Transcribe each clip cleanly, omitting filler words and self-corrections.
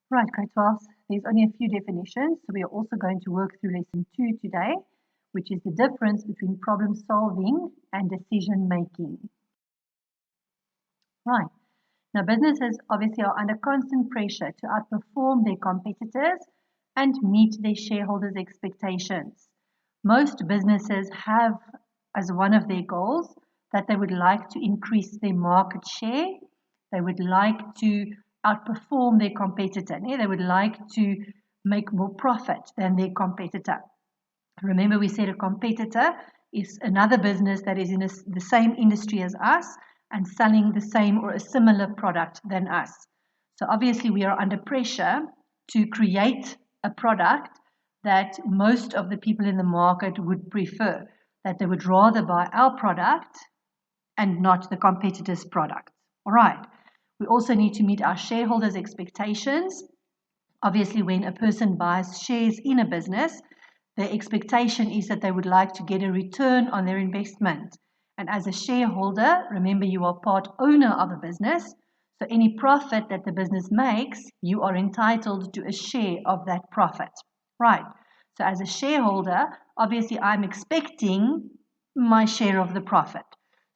Right, grade 12, there's only a few definitions, so we are also going to work through lesson 2 today, which is the difference between problem solving and decision making. Right, now businesses obviously are under constant pressure to outperform their competitors and meet their shareholders' expectations. Most businesses have as one of their goals that they would like to increase their market share. They would like to outperform their competitor. They would like to make more profit than their competitor. Remember, we said a competitor is another business that is in the same industry as us and selling the same or a similar product than us. So obviously we are under pressure to create a product that most of the people in the market would prefer, that they would rather buy our product and not the competitor's product. All right. We also need to meet our shareholders' expectations. Obviously, when a person buys shares in a business, the expectation is that they would like to get a return on their investment. And as a shareholder, remember you are part owner of a business, so any profit that the business makes, you are entitled to a share of that profit. Right. So as a shareholder, obviously I'm expecting my share of the profit.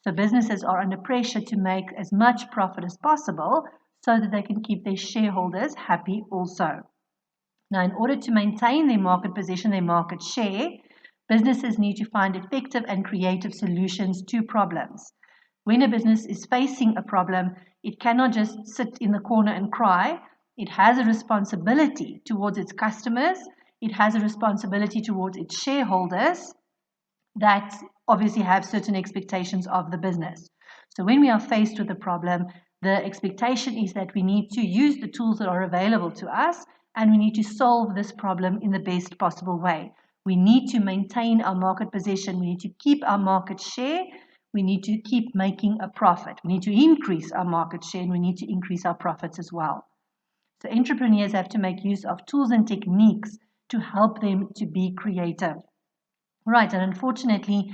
So businesses are under pressure to make as much profit as possible so that they can keep their shareholders happy also. Now, in order to maintain their market position, their market share, businesses need to find effective and creative solutions to problems. When a business is facing a problem, it cannot just sit in the corner and cry. It has a responsibility towards its customers. It has a responsibility towards its shareholders that obviously have certain expectations of the business. So when we are faced with a problem, the expectation is that we need to use the tools that are available to us and we need to solve this problem in the best possible way. We need to maintain our market position. We need to keep our market share. We need to keep making a profit. We need to increase our market share and we need to increase our profits as well. So entrepreneurs have to make use of tools and techniques to help them to be creative. Right, and unfortunately,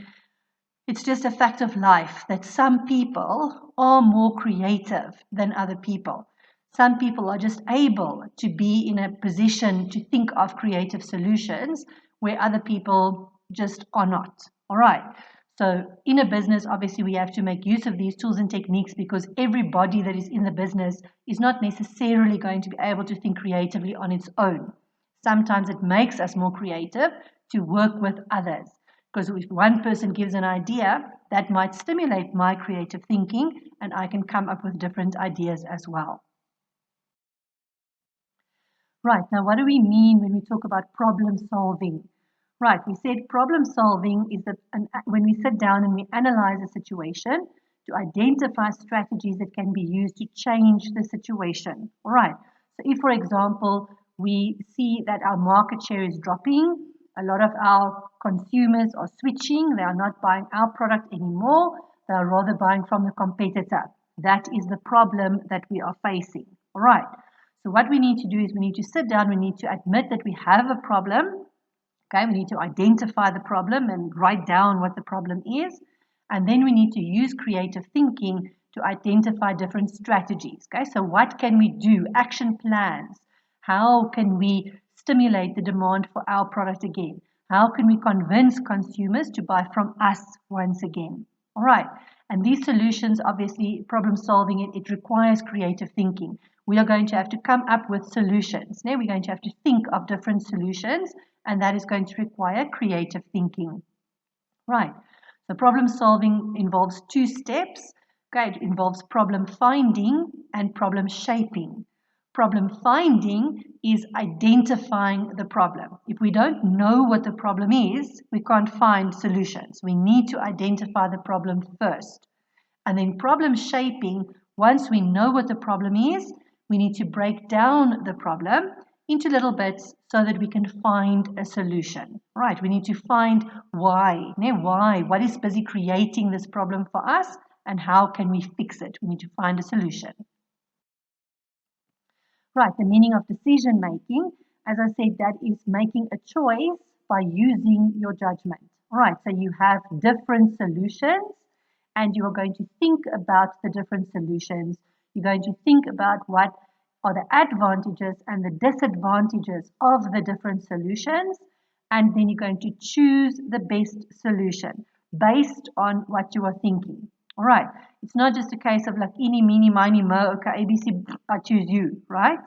it's just a fact of life that some people are more creative than other people. Some people are just able to be in a position to think of creative solutions where other people just are not. All right. So in a business, obviously, we have to make use of these tools and techniques because everybody that is in the business is not necessarily going to be able to think creatively on its own. Sometimes it makes us more creative to work with others. Because if one person gives an idea, that might stimulate my creative thinking and I can come up with different ideas as well. Right, now what do we mean when we talk about problem solving? Right, we said problem solving is when we sit down and we analyze a situation to identify strategies that can be used to change the situation. All right, so if, for example, we see that our market share is dropping, a lot of our consumers are switching. They are not buying our product anymore. They are rather buying from the competitor. That is the problem that we are facing. All right. So what we need to do is we need to sit down. We need to admit that we have a problem. Okay. We need to identify the problem and write down what the problem is. And then we need to use creative thinking to identify different strategies. Okay. So what can we do? Action plans. How can we stimulate the demand for our product again? How can we convince consumers to buy from us once again? All right. And these solutions, obviously, problem solving, it requires creative thinking. We are going to have to come up with solutions. Now we're going to have to think of different solutions, and that is going to require creative thinking. Right. So problem solving involves two steps. Okay. It involves problem finding and problem shaping. Problem finding is identifying the problem. If we don't know what the problem is, we can't find solutions. We need to identify the problem first. And then problem shaping, once we know what the problem is, we need to break down the problem into little bits so that we can find a solution. Right, we need to find why. Why? What is busy creating this problem for us and how can we fix it? We need to find a solution. Right, the meaning of decision making, as I said, that is making a choice by using your judgment. All right, so you have different solutions and you are going to think about the different solutions. You're going to think about what are the advantages and the disadvantages of the different solutions, and then you're going to choose the best solution based on what you are thinking. All right, it's not just a case of like eeny, meeny, miny, mo, okay, ABC, I choose you, right?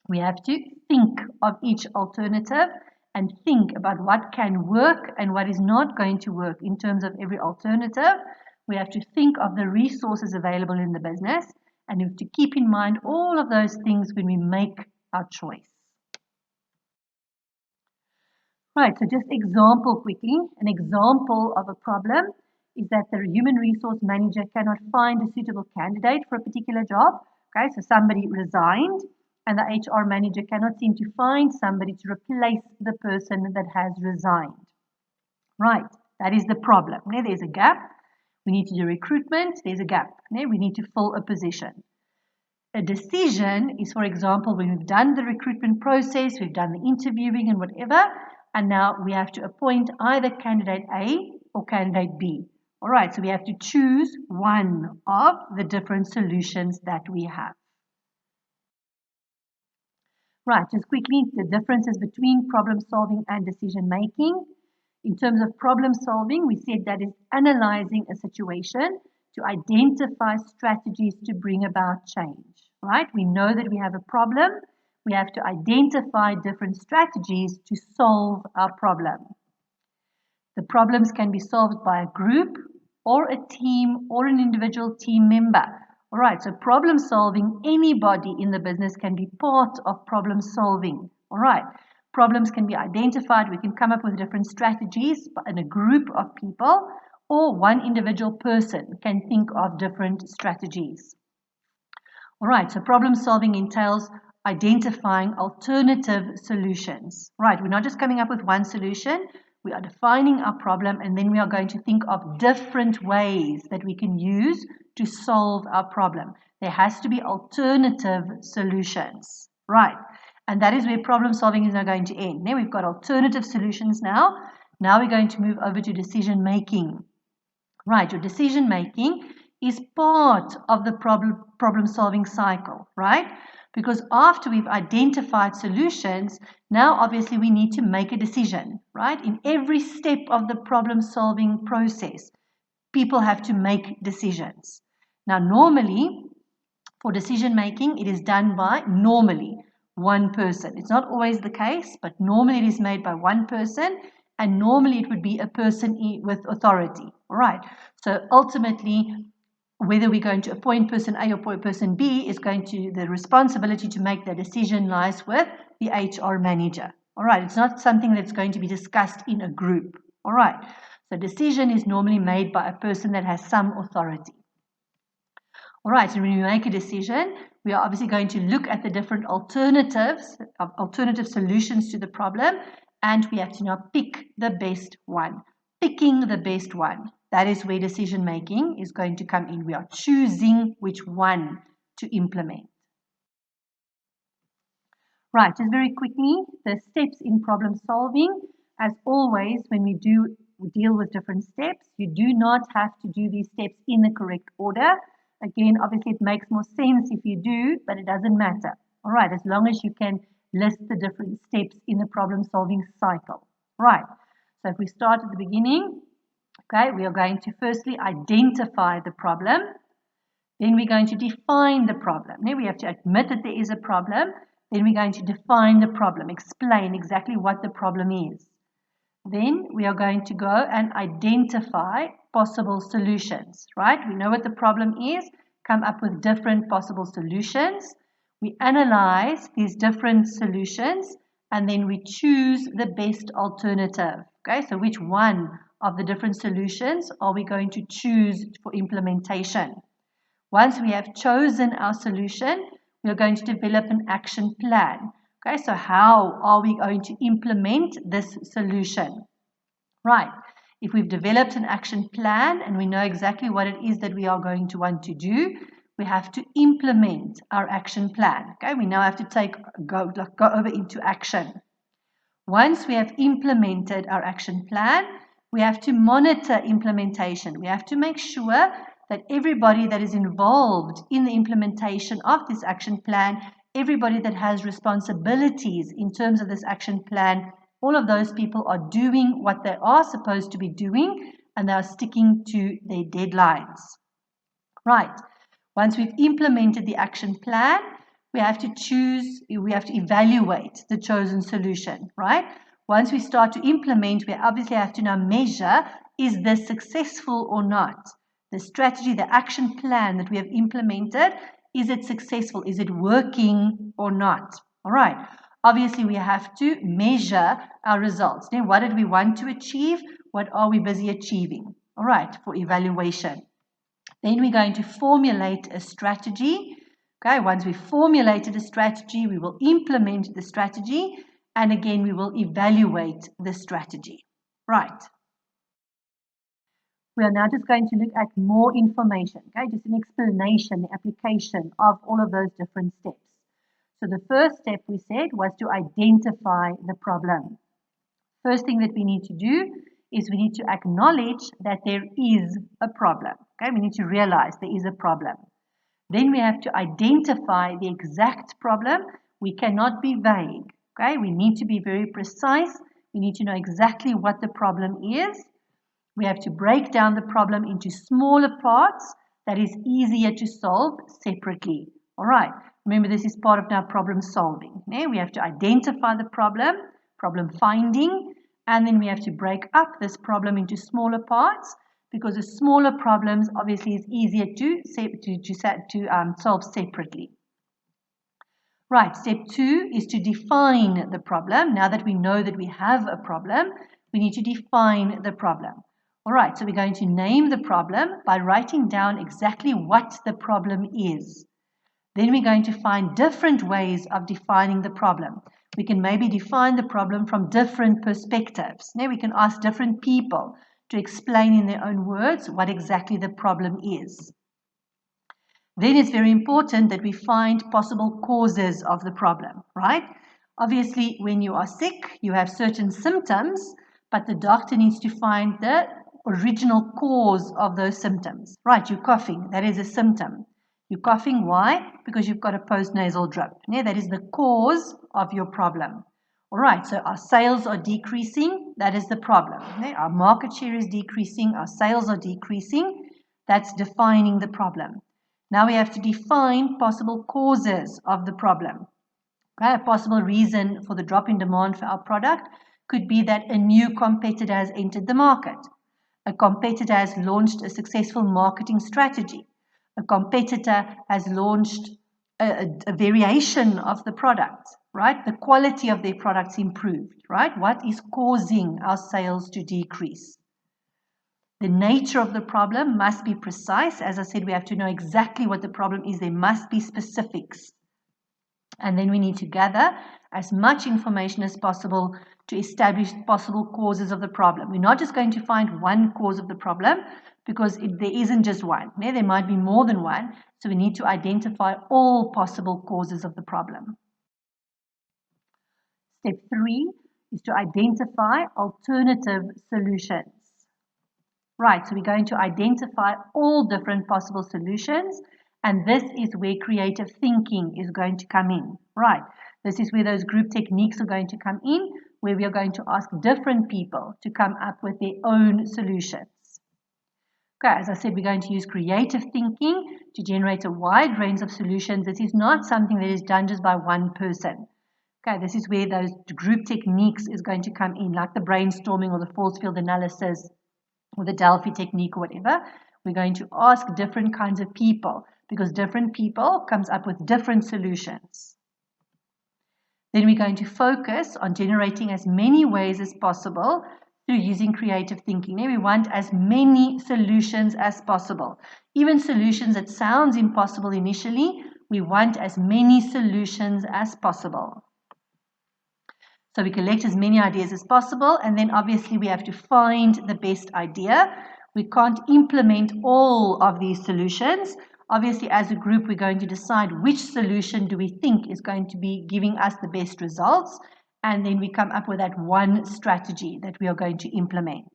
We have to think of each alternative and think about what can work and what is not going to work in terms of every alternative. We have to think of the resources available in the business, and we have to keep in mind all of those things when we make our choice. Right, so just example quickly. An example of a problem is that the human resource manager cannot find a suitable candidate for a particular job. Okay, so somebody resigned and the HR manager cannot seem to find somebody to replace the person that has resigned. Right, that is the problem. Now, there's a gap. We need to do recruitment. There's a gap. Now, we need to fill a position. A decision is, for example, when we've done the recruitment process, we've done the interviewing and whatever, and now we have to appoint either candidate A or candidate B. All right, so we have to choose one of the different solutions that we have. Right, just quickly, the differences between problem solving and decision making. In terms of problem solving, we said that is analyzing a situation to identify strategies to bring about change, right? We know that we have a problem. We have to identify different strategies to solve our problem. The problems can be solved by a group or a team or an individual team member. All right, so problem solving, anybody in the business can be part of problem solving. All right, problems can be identified. We can come up with different strategies in a group of people, or one individual person can think of different strategies. All right, so problem solving entails identifying alternative solutions. Right, we're not just coming up with one solution. We are defining our problem, and then we are going to think of different ways that we can use to solve our problem. There has to be alternative solutions, right? And that is where problem solving is now going to end. Now we've got alternative solutions now. Now we're going to move over to decision making. Right, your decision making is part of the problem solving cycle, right? Because after we've identified solutions, now obviously we need to make a decision, right? In every step of the problem solving process, people have to make decisions. Now, normally, for decision making, it is done by normally one person. It's not always the case, but normally it is made by one person, and normally it would be a person with authority, all right? So ultimately, whether we're going to appoint person A or person B is going to, the responsibility to make the decision lies with the HR manager. All right, it's not something that's going to be discussed in a group. All right, so decision is normally made by a person that has some authority. All right, so when we make a decision, we are obviously going to look at the different alternatives, alternative solutions to the problem, and we have to now pick the best one. Picking the best one. That is where decision making is going to come in. We are choosing which one to implement. Right, just very quickly, the steps in problem solving. As always, when we deal with different steps, you do not have to do these steps in the correct order. Again, obviously it makes more sense if you do, but it doesn't matter. All right, as long as you can list the different steps in the problem solving cycle. Right, so if we start at the beginning, okay, we are going to firstly identify the problem. Then we're going to define the problem. Then we have to admit that there is a problem. Then we're going to define the problem, explain exactly what the problem is. Then we are going to go and identify possible solutions, right? We know what the problem is, come up with different possible solutions. We analyze these different solutions, and then we choose the best alternative. Okay, so which one of the different solutions are we going to choose for implementation? Once we have chosen our solution, we are going to develop an action plan. Okay, so how are we going to implement this solution? Right, if we've developed an action plan and we know exactly what it is that we are going to want to do, we have to implement our action plan. Okay, we now have to go over into action. Once we have implemented our action plan, we have to monitor implementation. We have to make sure that everybody that is involved in the implementation of this action plan everybody that has responsibilities in terms of this action plan, all of those people are doing what they are supposed to be doing and they are sticking to their deadlines. Right. Once we've implemented the action plan, we have to evaluate the chosen solution, right? Once we start to implement, we obviously have to now measure, is this successful or not? The strategy, the action plan that we have implemented, is it successful? Is it working or not? All right. Obviously, we have to measure our results. Now, what did we want to achieve? What are we busy achieving? All right, for evaluation. Then we're going to formulate a strategy. Okay, once we've formulated a strategy, we will implement the strategy, and again, we will evaluate the strategy. Right. We are now just going to look at more information, okay, just an explanation, the application of all of those different steps. So the first step we said was to identify the problem. First thing that we need to do is we need to acknowledge that there is a problem. Okay, we need to realize there is a problem. Then we have to identify the exact problem. We cannot be vague. Okay, we need to be very precise. We need to know exactly what the problem is. We have to break down the problem into smaller parts that is easier to solve separately. All right, remember this is part of our problem solving. Okay? We have to identify the problem finding, and then we have to break up this problem into smaller parts because the smaller problems obviously is easier to solve separately. Right, step 2 is to define the problem. Now that we know that we have a problem, we need to define the problem. All right, so we're going to name the problem by writing down exactly what the problem is. Then we're going to find different ways of defining the problem. We can maybe define the problem from different perspectives. Now we can ask different people to explain in their own words what exactly the problem is. Then it's very important that we find possible causes of the problem, right? Obviously, when you are sick, you have certain symptoms, but the doctor needs to find the original cause of those symptoms. Right, you're coughing, that is a symptom. You're coughing, why? Because you've got a postnasal drip. Yeah, that is the cause of your problem. All right, so our sales are decreasing, that is the problem. Okay? Our market share is decreasing, our sales are decreasing, that's defining the problem. Now we have to define possible causes of the problem. Okay? A possible reason for the drop in demand for our product could be that a new competitor has entered the market. A competitor has launched a successful marketing strategy. A competitor has launched a variation of the product, right? The quality of their products improved, right? What is causing our sales to decrease? The nature of the problem must be precise. As I said, we have to know exactly what the problem is. There must be specifics. And then we need to gather as much information as possible to establish possible causes of the problem. We're not just going to find one cause of the problem because there isn't just one. There might be more than one. So we need to identify all possible causes of the problem. Step 3 is to identify alternative solutions. Right, so we're going to identify all different possible solutions, and this is where creative thinking is going to come in. Right, this is where those group techniques are going to come in, where we are going to ask different people to come up with their own solutions. Okay, as I said, we're going to use creative thinking to generate a wide range of solutions. This is not something that is done just by one person. Okay, this is where those group techniques is going to come in, like the brainstorming or the force field analysis or the Delphi technique or whatever. We're going to ask different kinds of people because different people comes up with different solutions. Then we're going to focus on generating as many ways as possible through using creative thinking. Now we want as many solutions as possible. Even solutions that sounds impossible initially, we want as many solutions as possible. So we collect as many ideas as possible, and then obviously we have to find the best idea. We can't implement all of these solutions. Obviously, as a group, we're going to decide which solution do we think is going to be giving us the best results, and then we come up with that one strategy that we are going to implement.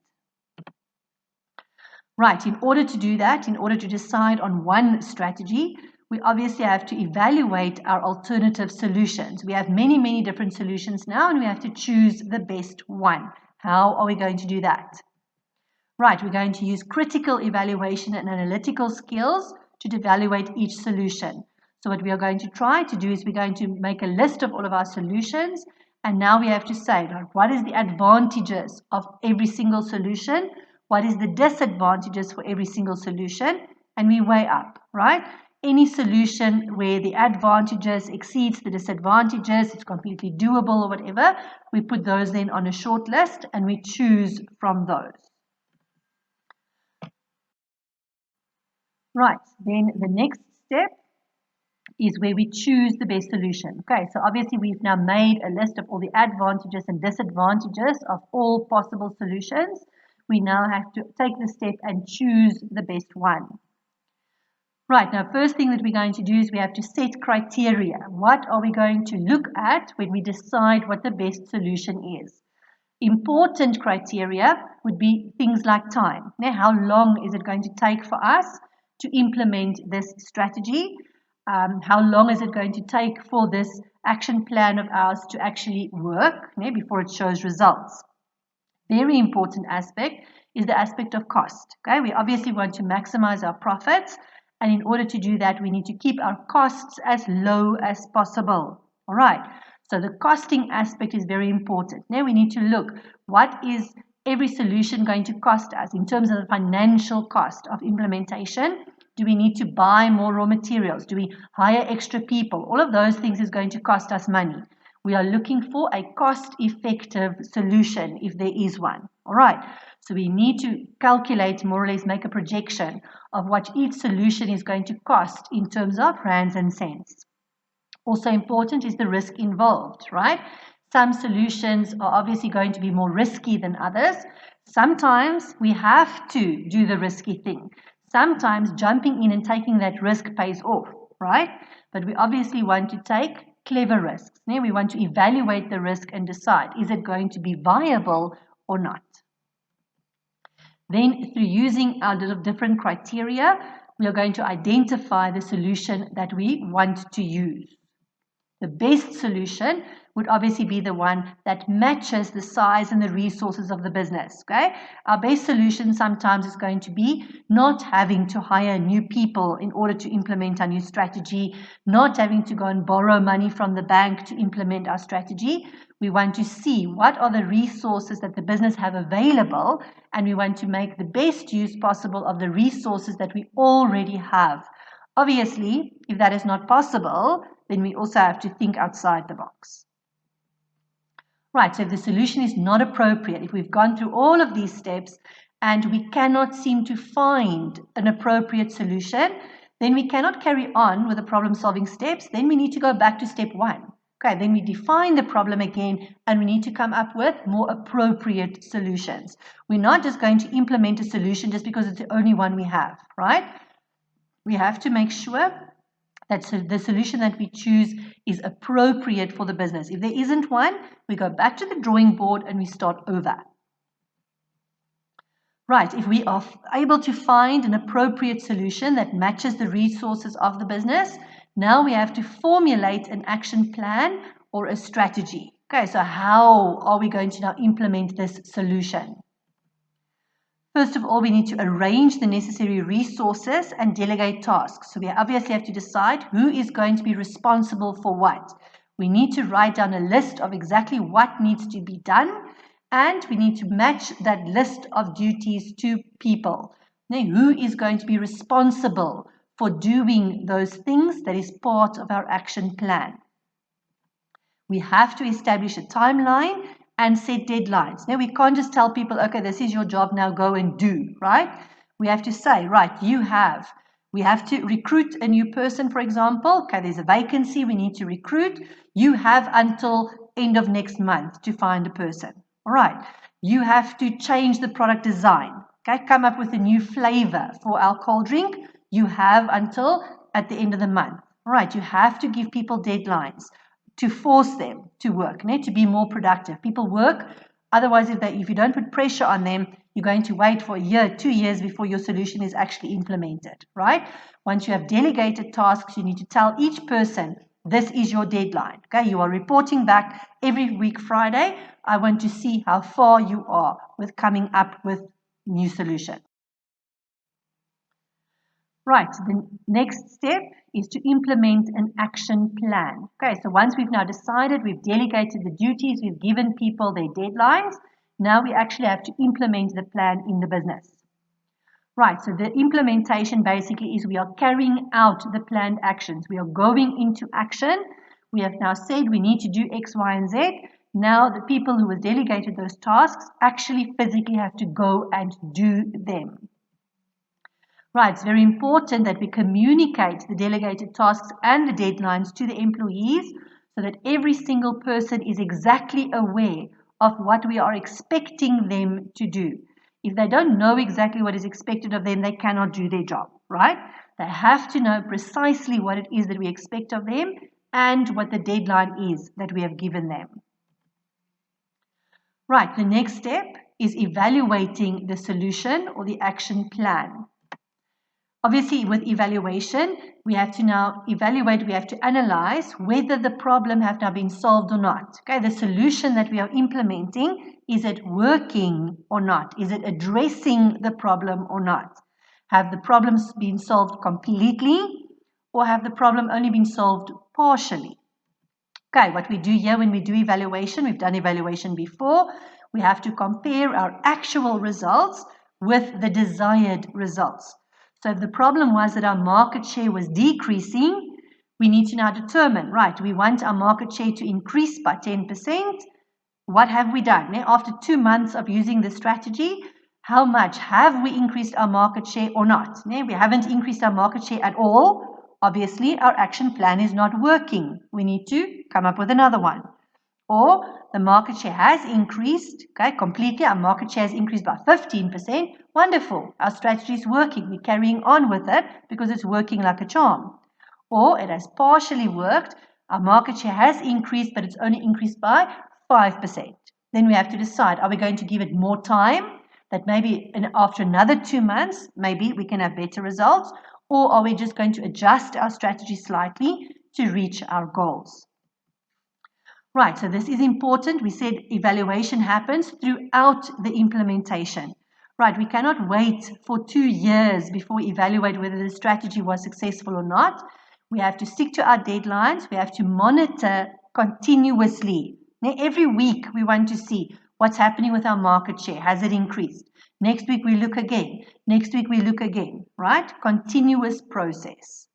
Right, in order to do that, in order to decide on one strategy, we obviously have to evaluate our alternative solutions. We have many, many different solutions now, and we have to choose the best one. How are we going to do that? Right, we're going to use critical evaluation and analytical skills to evaluate each solution. So what we are going to try to do is we're going to make a list of all of our solutions, and now we have to say, what is the advantages of every single solution? What is the disadvantages for every single solution? And we weigh up, right? Any solution where the advantages exceeds the disadvantages, it's completely doable or whatever, we put those then on a short list and we choose from those. Right, then the next step is where we choose the best solution. Okay, so obviously we've now made a list of all the advantages and disadvantages of all possible solutions. We now have to take the step and choose the best one. Right, now first thing that we're going to do is we have to set criteria. What are we going to look at when we decide what the best solution is? Important criteria would be things like time. Now, how long is it going to take for us to implement this strategy? How long is it going to take for this action plan of ours to actually work before it shows results? Very important aspect is the aspect of cost. Okay, we obviously want to maximize our profits, and in order to do that, we need to keep our costs as low as possible. All right. So the costing aspect is very important. Now we need to look, what is every solution going to cost us in terms of the financial cost of implementation? Do we need to buy more raw materials? Do we hire extra people? All of those things is going to cost us money. We are looking for a cost-effective solution if there is one. All right. So we need to calculate, more or less make a projection of what each solution is going to cost in terms of rands and cents. Also important is the risk involved, right? Some solutions are obviously going to be more risky than others. Sometimes we have to do the risky thing. Sometimes jumping in and taking that risk pays off, right? But we obviously want to take clever risks. We want to evaluate the risk and decide, is it going to be viable or not? Then through using our little different criteria, we are going to identify the solution that we want to use. The best solution would obviously be the one that matches the size and the resources of the business. Okay, our best solution sometimes is going to be not having to hire new people in order to implement our new strategy, not having to go and borrow money from the bank to implement our strategy. We want to see what are the resources that the business have available, and we want to make the best use possible of the resources that we already have. Obviously, if that is not possible, then we also have to think outside the box. Right, so if the solution is not appropriate, if we've gone through all of these steps and we cannot seem to find an appropriate solution, then we cannot carry on with the problem-solving steps. Then we need to go back to step one. Okay, then we define the problem again and we need to come up with more appropriate solutions. We're not just going to implement a solution just because it's the only one we have, right? We have to make sure that the solution that we choose is appropriate for the business. If there isn't one, we go back to the drawing board and we start over. Right, if we are able to find an appropriate solution that matches the resources of the business, now we have to formulate an action plan or a strategy. Okay, so how are we going to now implement this solution? First of all, we need to arrange the necessary resources and delegate tasks. So we obviously have to decide who is going to be responsible for what. We need to write down a list of exactly what needs to be done, and we need to match that list of duties to people. Now, who is going to be responsible for doing those things that is part of our action plan? We have to establish a timeline and set deadlines. Now, we can't just tell people, okay, this is your job, now go and do, right? We have to say, right, we have to recruit a new person, for example. Okay, there's a vacancy, we need to recruit. You have until end of next month to find a person. All right, you have to change the product design. Okay, come up with a new flavor for our cold drink. You have until at the end of the month. All right, you have to give people deadlines to force them to work, to be more productive. People work, otherwise if you don't put pressure on them, You're going to wait for a year, 2 years before your solution is actually implemented, right? Once you have delegated tasks, you need to tell each person, this is your deadline. Okay, you are reporting back every week Friday. I want to see how far you are with coming up with new solution. Right, the next step is to implement an action plan. Okay, so once we've now decided, we've delegated the duties, we've given people their deadlines, now we actually have to implement the plan in the business. Right, so the implementation basically is we are carrying out the planned actions. We are going into action. We have now said we need to do X, Y, and Z. Now the people who were delegated those tasks actually physically have to go and do them. Right, it's very important that we communicate the delegated tasks and the deadlines to the employees so that every single person is exactly aware of what we are expecting them to do. If they don't know exactly what is expected of them, they cannot do their job, right? They have to know precisely what it is that we expect of them and what the deadline is that we have given them. Right, the next step is evaluating the solution or the action plan. Obviously, with evaluation, we have to now evaluate, we have to analyze whether the problem has now been solved or not. Okay, the solution that we are implementing, is it working or not? Is it addressing the problem or not? Have the problems been solved completely or have the problem only been solved partially? Okay, what we do here when we do evaluation, we've done evaluation before, we have to compare our actual results with the desired results. So if the problem was that our market share was decreasing, we need to now determine, right, we want our market share to increase by 10%. What have we done? After 2 months of using the strategy, how much have we increased our market share or not? We haven't increased our market share at all. Obviously, our action plan is not working. We need to come up with another one. Or the market share has increased, okay, completely. Our market share has increased by 15%. Wonderful. Our strategy is working. We're carrying on with it because it's working like a charm. Or it has partially worked. Our market share has increased, but it's only increased by 5%. Then we have to decide, are we going to give it more time? That maybe after another 2 months, maybe we can have better results. Or are we just going to adjust our strategy slightly to reach our goals? Right, so this is important. We said evaluation happens throughout the implementation. Right, we cannot wait for 2 years before we evaluate whether the strategy was successful or not. We have to stick to our deadlines. We have to monitor continuously. Now, every week we want to see what's happening with our market share. Has it increased? Next week we look again. Next week we look again, right? Continuous process.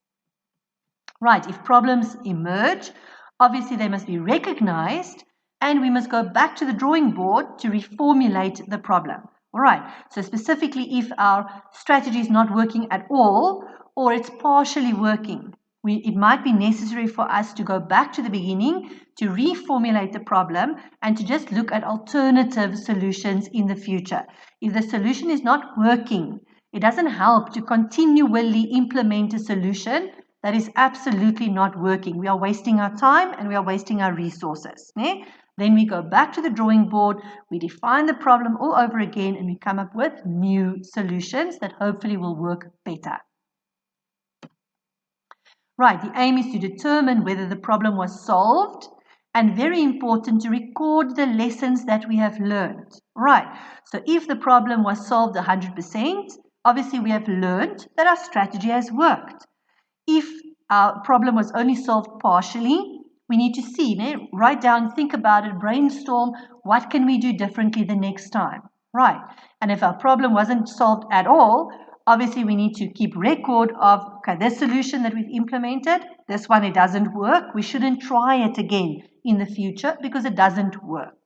Right, if problems emerge, obviously, they must be recognized and we must go back to the drawing board to reformulate the problem. All right, so specifically if our strategy is not working at all or it's partially working, it might be necessary for us to go back to the beginning to reformulate the problem and to just look at alternative solutions in the future. If the solution is not working, it doesn't help to continually implement a solution that is absolutely not working. We are wasting our time and we are wasting our resources. Then we go back to the drawing board, we define the problem all over again and we come up with new solutions that hopefully will work better. Right, the aim is to determine whether the problem was solved and very important to record the lessons that we have learned. Right, so if the problem was solved 100%, obviously we have learned that our strategy has worked. If our problem was only solved partially, we need to see, write down, think about it, brainstorm, what can we do differently the next time, right? And if our problem wasn't solved at all, obviously we need to keep record of, okay, this solution that we've implemented, this one, it doesn't work. We shouldn't try it again in the future because it doesn't work.